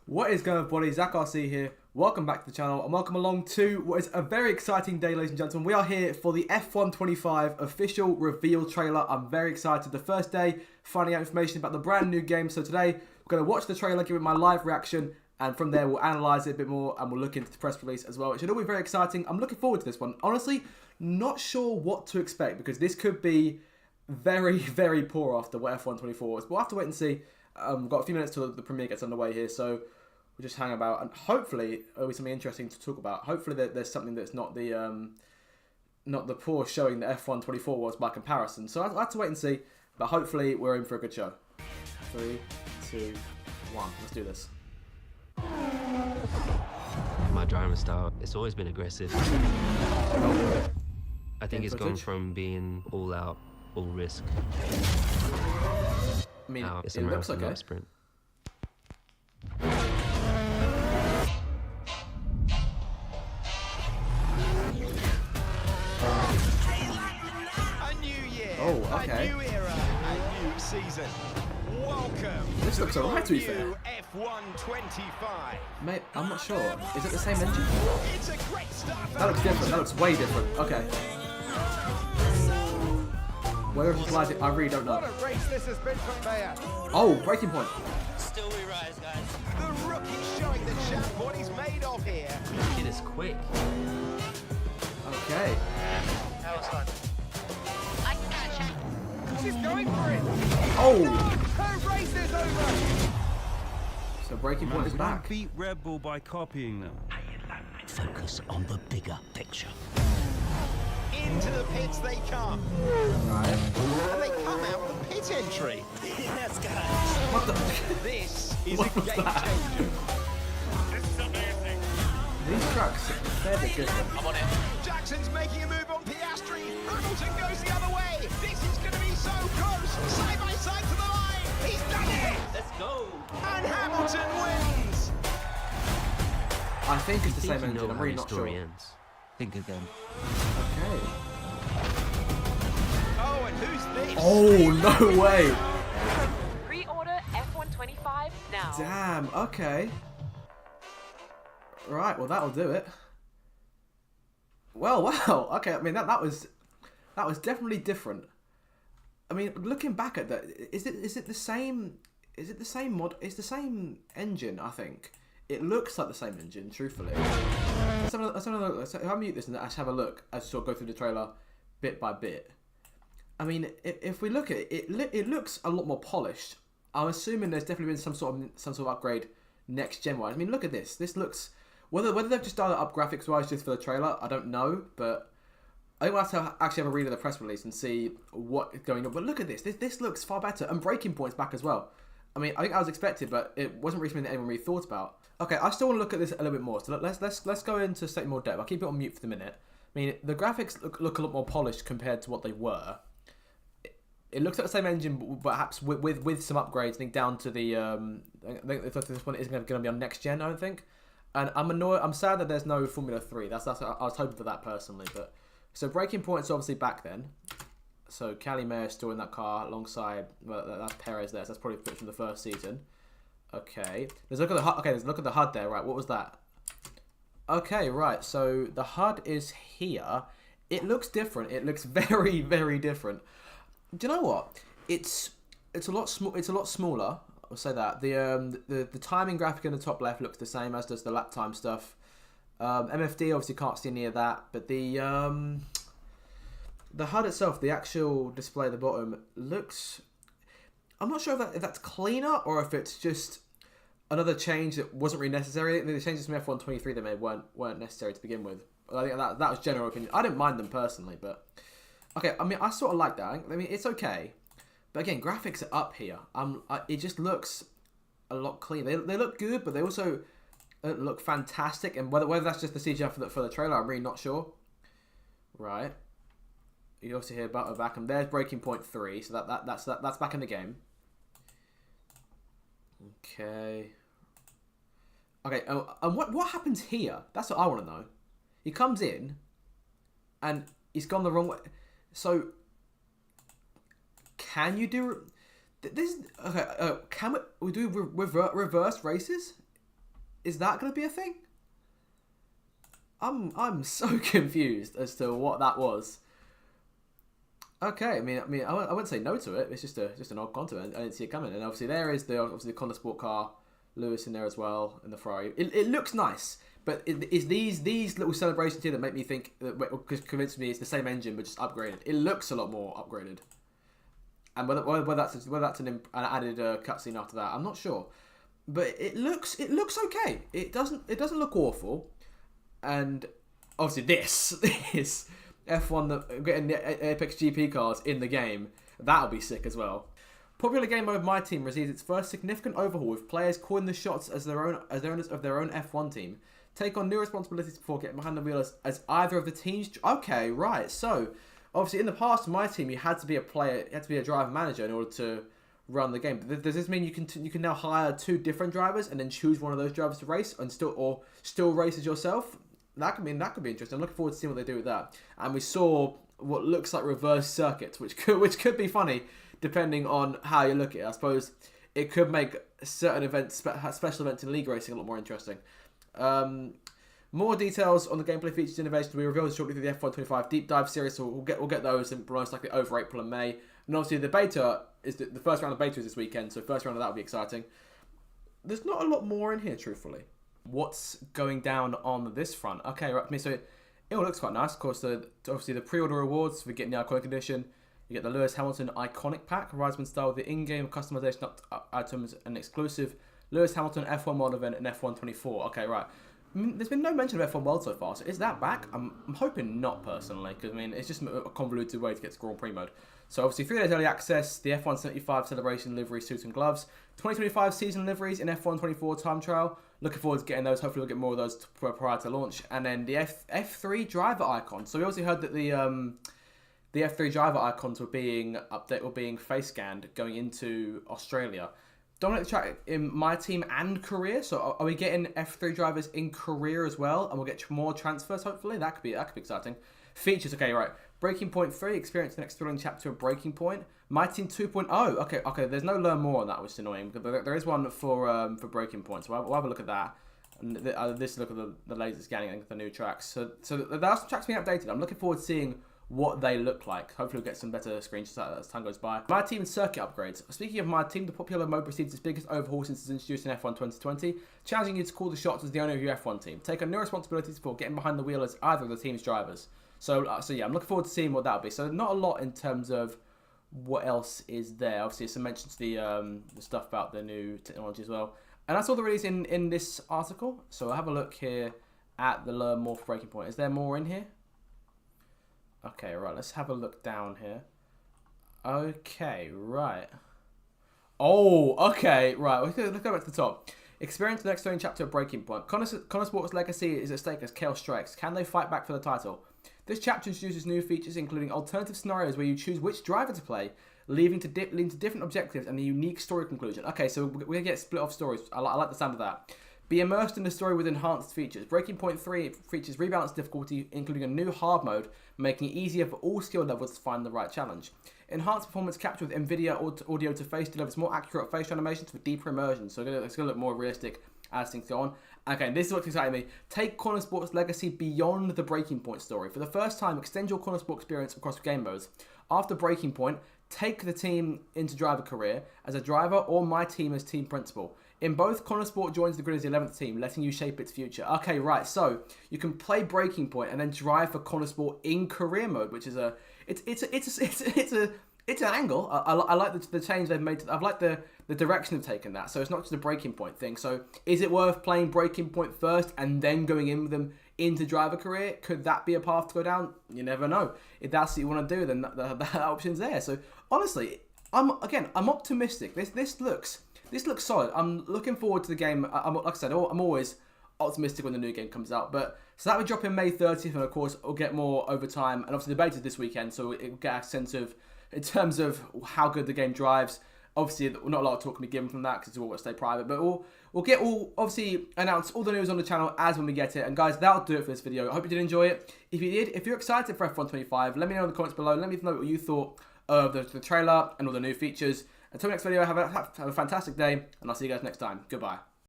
What is going on, everybody? Zach RC here. Welcome back to the channel and welcome along to what is a very exciting day, ladies and gentlemen. We are here for the F1 25 official reveal trailer. I'm very excited. The first day, finding out information about the brand new game. So today, we're going to watch the trailer, give it my live reaction, and from there, we'll analyze it a bit more and we'll look into the press release as well. It should all be very exciting. I'm looking forward to this one. Honestly, not sure what to expect because this could be very, very poor after what F1 24 was. But we'll have to wait and see. We've got a few minutes till the premiere gets underway here, so we'll just hang about and hopefully there'll be something interesting to talk about. Hopefully there's something that's not the poor showing that F1 24 was by comparison. So I'll have to wait and see, but hopefully we're in for a good show. 3, 2, 1. Let's do this. My driving style, it's always been aggressive. I think it's gone from being all out, all risk. I mean, now it's a it looks marathon, okay. not a sprint. A new year, Oh, okay. a new era, a new season. Welcome. This looks alright, to be fair. new F1 25. Mate, I'm not sure. Is it the same engine? It's a great start. That looks different. That looks way different. Okay. Where it applies it, I really don't know. What a race this has been for Mayer. Oh, breaking point. Still we rise, guys. The rookie showing the champ what he's made of here. It is quick. Okay. That was fun. I can catch it. She's going for it. Oh! Her race is over. So breaking point is back. Beat Red Bull by copying them. Focus on the bigger picture. Into the pits they come. Right. And they come out the pit entry. Yes, guys. What the? This is What a was game that? changer. These trucks, they're the good ones. I'm on it. Jackson's making a move on Piastri. Hamilton goes the other way. This is going to be so close. Side by side to the line. He's done it. Let's go. And Hamilton wins. I think it's the Think same you know engine. I'm how really the not sure. story ends. Think again. Okay. Oh, and who's this? Oh, no way. Pre-order F125 now. Damn, okay. Right, well that'll do it. Well, wow. Okay, I mean that was definitely different. I mean, looking back at that, is it the same mod? It's the same engine, I think. It looks like the same engine, truthfully. Let's have a look. If I mute this and just have a look as we sort of go through the trailer bit by bit. I mean, if we look at it, it looks a lot more polished. I'm assuming there's definitely been some sort of upgrade next gen wise. I mean, look at this. This looks whether they've just done it up graphics wise just for the trailer, I don't know, but I think we'll have to actually have a read of the press release and see what is going on. But look at this. This looks far better, and breaking points back as well. I mean, I think I was expected, but it wasn't really something that anyone really thought about. Okay, I still want to look at this a little bit more. So let's go into slightly more depth. I'll keep it on mute for the minute. I mean, the graphics look a lot more polished compared to what they were. It looks like the same engine, but perhaps with some upgrades. I think down to the I think this one isn't going to be on next gen. I don't think. And I'm annoyed. I'm sad that there's no Formula 3. That's I was hoping for that personally. But so breaking points obviously back then. So Cali Mayer still in that car alongside. Well, that's Perez there. So that's probably from the first season. Okay. There's a look at the HUD. Okay, there's a look at the HUD there. Right. What was that? Okay. Right. So the HUD is here. It looks different. It looks very, very different. Do you know what? It's a lot smaller. I'll say that. The timing graphic in the top left looks the same as does the lap time stuff. MFD obviously can't see any of that, but the HUD itself, the actual display at the bottom, looks. I'm not sure if that's cleaner or if it's just another change that wasn't really necessary. The changes from F1 23 they made weren't necessary to begin with. I think that was general opinion. I didn't mind them personally, but okay. I mean, I sort of like that. I mean, it's okay. But again, graphics are up here. It just looks a lot cleaner. They look good, but they also look fantastic. And whether that's just the CGI for the trailer, I'm really not sure. Right. You obviously hear Butler back, and there's breaking point 3, so that's back in the game. Okay. Okay. And what happens here? That's what I want to know. He comes in, and he's gone the wrong way. So. Can you do this? Okay, can we do reverse races? Is that going to be a thing? I'm so confused as to what that was. Okay, I mean, I wouldn't say no to it. It's just an odd content. I didn't see it coming. And obviously there is the Honda Sport car, Lewis in there as well, and the Ferrari. It looks nice, but it's these little celebrations here that make me think, convince me it's the same engine but just upgraded. It looks a lot more upgraded. And whether that's an added cutscene after that, I'm not sure. But it looks okay. It doesn't look awful. And obviously this is F1 getting the Apex GP cars in the game. That'll be sick as well. Popular game mode My Team receives its first significant overhaul, with players calling the shots as owners of their own F1 team. Take on new responsibilities before getting behind the wheel as either of the teams. Okay, right. So obviously in the past, My Team, you had to be a player, you had to be a driver manager in order to run the game. But does this mean you can now hire 2 different drivers and then choose one of those drivers to race and still race as yourself? That could be interesting. I'm looking forward to seeing what they do with that. And we saw what looks like reverse circuits, which could be funny depending on how you look at it. I suppose it could make certain events, special events in league racing, a lot more interesting. More details on the gameplay features innovations will be revealed shortly through the F1 25 deep dive series, so we'll get those in most likely over April and May. And obviously the beta is the first round of beta is this weekend, so first round of that will be exciting. There's not a lot more in here, truthfully. What's going down on this front? Okay, right. So it all looks quite nice. Of course, obviously the pre-order rewards for getting the Iconic Edition. You get the Lewis Hamilton Iconic Pack, Horizon style with the in-game customization items and exclusive Lewis Hamilton F1 World event and F1 24. Okay, right. I mean, there's been no mention of F1 World so far, so is that back? I'm hoping not, personally, because I mean it's just a convoluted way to get to Grand Prix mode. So obviously 3 days early access, the F1 75 celebration livery suit and gloves, 2025 season liveries in F1 24 time trial. Looking forward to getting those. Hopefully we'll get more of those prior to launch. And then the F3 driver icon. So we also heard that the F3 driver icons were being face scanned going into Australia. Dominate the track in My Team and career. So are we getting F3 drivers in career as well? And we'll get more transfers hopefully. That could be exciting. Features, okay, right. Breaking Point 3, experience the next thrilling chapter of Breaking Point. My Team 2.0, okay, there's no learn more on that, which is annoying. But there is one for Breaking Point, so we'll have a look at that. And this look at the laser scanning and the new tracks. So there are some tracks being updated. I'm looking forward to seeing what they look like. Hopefully we'll get some better screenshots as time goes by. My Team and circuit upgrades. Speaking of My Team, the popular mode receives its biggest overhaul since it's introduced in F1 2020, challenging you to call the shots as the owner of your F1 team. Take on new responsibilities for getting behind the wheel as either of the team's drivers. So yeah, I'm looking forward to seeing what that'll be. So not a lot in terms of what else is there. Obviously, some mentions to the stuff about the new technology as well. And that's all there is in this article. So I'll have a look here at the Learn More for Breaking Point. Is there more in here? Okay, right. Let's have a look down here. Okay, right. Oh, okay, right. Let's go back to the top. Experience the next thrilling chapter of Breaking Point. Connor Sport's legacy is at stake as Chaos strikes. Can they fight back for the title? This chapter introduces new features, including alternative scenarios where you choose which driver to play, leading to different objectives and a unique story conclusion. Okay, so we're going to get split off stories. I like the sound of that. Be immersed in the story with enhanced features. Breaking Point 3 features rebalanced difficulty, including a new hard mode, making it easier for all skill levels to find the right challenge. Enhanced performance capture with NVIDIA audio to face delivers more accurate facial animations for deeper immersion, so it's going to look more realistic as things go on. Okay, this is what's exciting me. Take Corner Sport's legacy beyond the Breaking Point story. For the first time, extend your Corner Sport experience across game modes. After Breaking Point, take the team into driver career as a driver or My Team as team principal. In both, Corner Sport joins the grid as the 11th team, letting you shape its future. Okay, right, so you can play Breaking Point and then drive for Corner Sport in career mode, which is it's an angle. I like the change they've made. I've liked the direction they've taken that. So it's not just a Breaking Point thing. So is it worth playing Breaking Point first and then going in with them into driver career? Could that be a path to go down? You never know. If that's what you want to do, then that option's there. So honestly, I'm optimistic. This looks solid. I'm looking forward to the game. Like I said, I'm always optimistic when the new game comes out. But so that would drop in May 30th, and of course, we'll get more over time. And obviously, the beta is this weekend, so it will get a sense of, in terms of how good the game drives. Obviously, not a lot of talk can be given from that because it's all going to stay private. But we'll announce all the news on the channel as when we get it. And guys, that'll do it for this video. I hope you did enjoy it. If you did, if you're excited for F1 25, let me know in the comments below. Let me know what you thought of the trailer and all the new features. Until next video, have a fantastic day, and I'll see you guys next time. Goodbye.